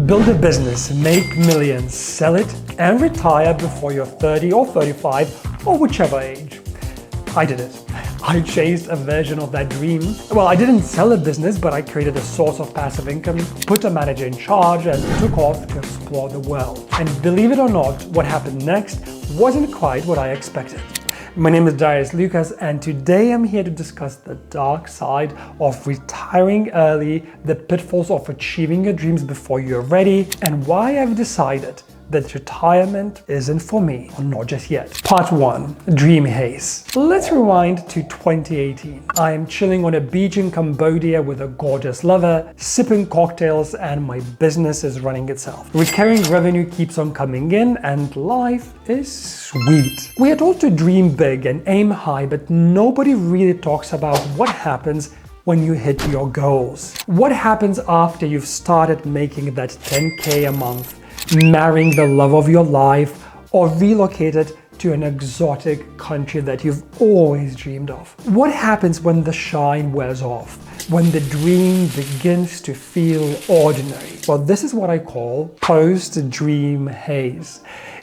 Build a business, make millions, sell it, and retire before you're 30 or 35 or whichever age. I did it. I chased a version of that dream. Well, I didn't sell a business, but I created a source of passive income, put a manager in charge, and took off to explore the world. And believe it or not, what happened next wasn't quite what I expected. My name is Darius Lucas, and today I'm here to discuss the dark side of retiring early, the pitfalls of achieving your dreams before you're ready, and why I've decided that retirement isn't for me, or not just yet. Part 1. Dream Haze. Let's rewind to 2018. I am chilling on a beach in Cambodia with a gorgeous lover, sipping cocktails, and my business is running itself. Recurring revenue keeps on coming in, and life is sweet. We are told to dream big and aim high, but nobody really talks about what happens when you hit your goals. What happens after you've started making that 10K a month, marrying the love of your life, or relocated to an exotic country that you've always dreamed of? What happens when the shine wears off, when the dream begins to feel ordinary? Well, this is what I call post-dream haze.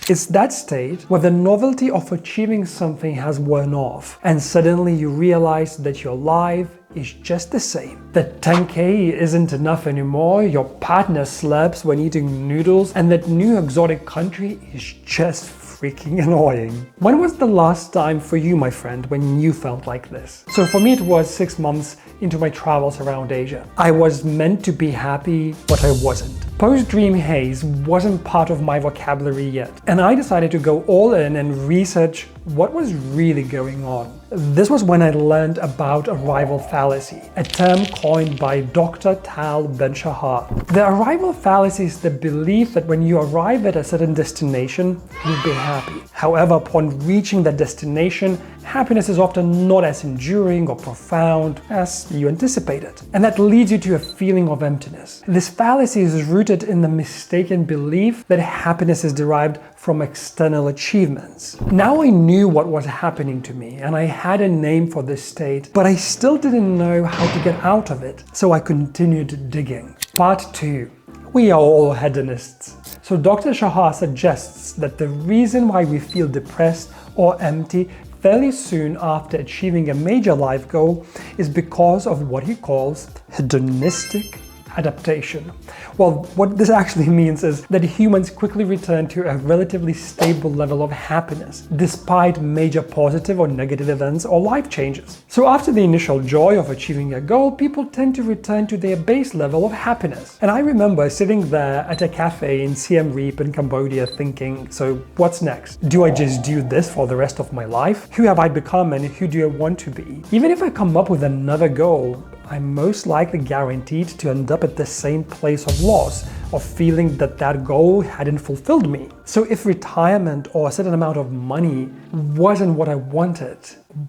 It's that state where the novelty of achieving something has worn off, and suddenly you realize that your life is just the same. That 10K isn't enough anymore, your partner slaps when eating noodles, and that new exotic country is just freaking annoying. When was the last time for you, my friend, when you felt like this? So for me, it was 6 months into my travels around Asia. I was meant to be happy, but I wasn't. Post-dream haze wasn't part of my vocabulary yet, and I decided to go all in and research what was really going on. This was when I learned about arrival fallacy, a term coined by Dr. Tal Ben-Shahar. The arrival fallacy is the belief that when you arrive at a certain destination, you'll be happy. However, upon reaching that destination, happiness is often not as enduring or profound as you anticipated. And that leads you to a feeling of emptiness. This fallacy is rooted in the mistaken belief that happiness is derived from external achievements. Now I knew what was happening to me, and I had a name for this state, but I still didn't know how to get out of it, so I continued digging. Part 2. We are all hedonists. So Dr. Shahar suggests that the reason why we feel depressed or empty fairly soon after achieving a major life goal is because of what he calls hedonistic adaptation. Well, what this actually means is that humans quickly return to a relatively stable level of happiness, despite major positive or negative events or life changes. So after the initial joy of achieving a goal, people tend to return to their base level of happiness. And I remember sitting there at a cafe in Siem Reap in Cambodia thinking, so what's next? Do I just do this for the rest of my life? Who have I become and who do I want to be? Even if I come up with another goal, I'm most likely guaranteed to end up at the same place of loss, of feeling that that goal hadn't fulfilled me. So if retirement or a certain amount of money wasn't what I wanted,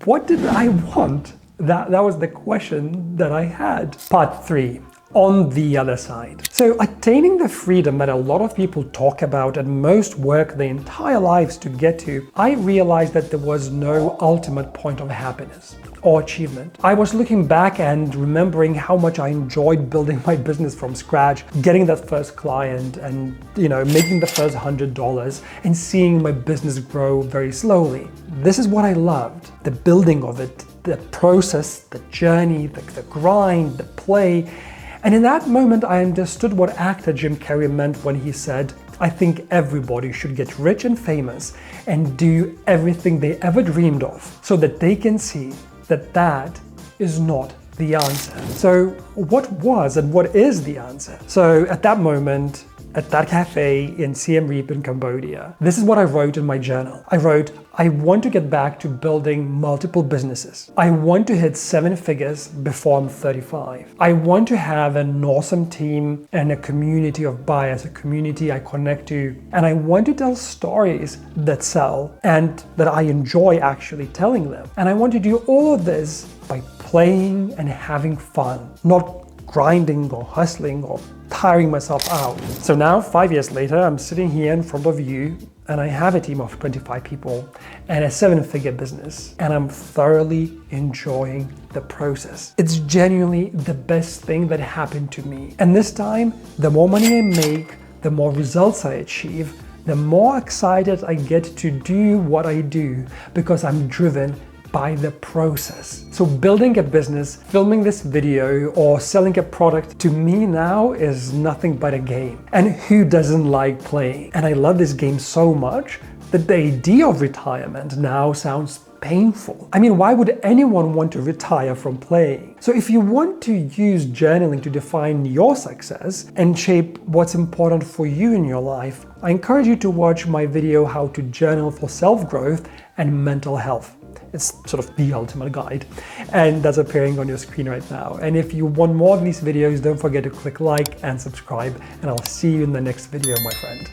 what did I want? That was the question that I had. Part 3. On the other side. So attaining the freedom that a lot of people talk about and most work their entire lives to get to, I realized that there was no ultimate point of happiness or achievement. I was looking back and remembering how much I enjoyed building my business from scratch, getting that first client and, making the first $100 and seeing my business grow very slowly. This is what I loved, the building of it, the process, the journey, the grind, the play. And in that moment, I understood what actor Jim Carrey meant when he said, I think everybody should get rich and famous and do everything they ever dreamed of so that they can see that that is not the answer. So what was and what is the answer? So at that moment, at that cafe in Siem Reap in Cambodia, this is what I wrote in my journal. I wrote, I want to get back to building multiple businesses. I want to hit 7 figures before I'm 35. I want to have an awesome team and a community of buyers, a community I connect to. And I want to tell stories that sell and that I enjoy actually telling them. And I want to do all of this by playing and having fun, not grinding or hustling or tiring myself out. So now, 5 years later, I'm sitting here in front of you and I have a team of 25 people and a 7-figure business, and I'm thoroughly enjoying the process. It's genuinely the best thing that happened to me. And this time, the more money I make, the more results I achieve, the more excited I get to do what I do because I'm driven by the process. So building a business, filming this video, or selling a product to me now is nothing but a game. And who doesn't like playing? And I love this game so much that the idea of retirement now sounds painful. I mean, why would anyone want to retire from playing? So if you want to use journaling to define your success and shape what's important for you in your life, I encourage you to watch my video, How to Journal for Self-Growth and Mental Health. It's sort of the ultimate guide, and that's appearing on your screen right now. And if you want more of these videos, don't forget to click like and subscribe, and I'll see you in the next video, my friend.